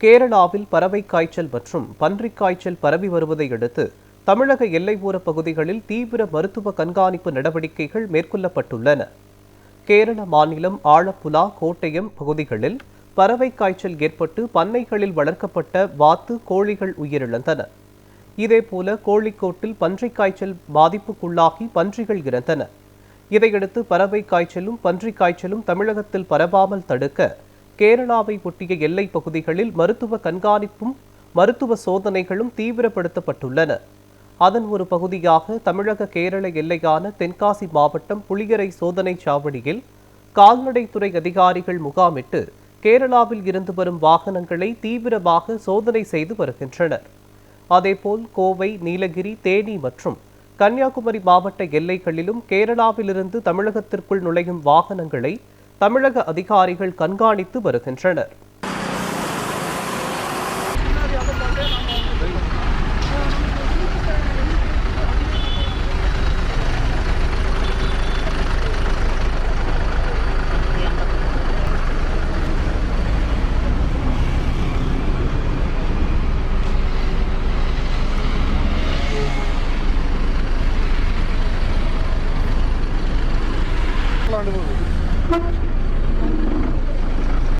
கேரளாவில் பறவை காய்ச்சல் மற்றும் பன்றிக் காய்ச்சல் பரவி வருவதை அடுத்து தமிழக எல்லையோர பகுதிகளில் தீவிர மருத்துவ கண்காணிப்பு நடவடிக்கைகள் மேற்கொள்ளப்பட்டுள்ளன. கேரள மாநிலம் ஆலப்புழா, கோட்டயம் பகுதிகளில் பறவை காய்ச்சல் ஏற்பட்டு பண்ணைகளில் வளர்க்கப்பட்ட வாத்து, கோழிகள் உயிரிழந்தன. இதேபோல கோழிக்கோட்டில் பன்றிக் காய்ச்சல் பாதிப்புக்குள்ளாகி பன்றிகள் இறந்தன. இதையடுத்து பறவை காய்ச்சலும் பன்றிக் காய்ச்சலும் தமிழகத்தில் பரவாமல் தடுக்க கேரளாவை ஒட்டிய எல்லைப் பகுதிகளில் மருத்துவ கண்காணிப்பும் மருத்துவ சோதனைகளும் தீவிரப்படுத்தப்பட்டுள்ளன. அதன் ஒரு பகுதியாக தமிழக கேரள எல்லையான தென்காசி மாவட்டம் புளியரை சோதனை சாவடியில் கால்நடைத்துறை அதிகாரிகள் முகாமிட்டு கேரளாவில் இருந்து வரும் வாகனங்களை தீவிரமாக சோதனை செய்து வருகின்றனர். அதேபோல் கோவை, நீலகிரி, தேனி மற்றும் கன்னியாகுமரி மாவட்ட எல்லைகளிலும் கேரளாவிலிருந்து தமிழகத்திற்குள் நுழையும் வாகனங்களை தமிழக அதிகாரிகள் கண்காணித்து வருகின்றனர்.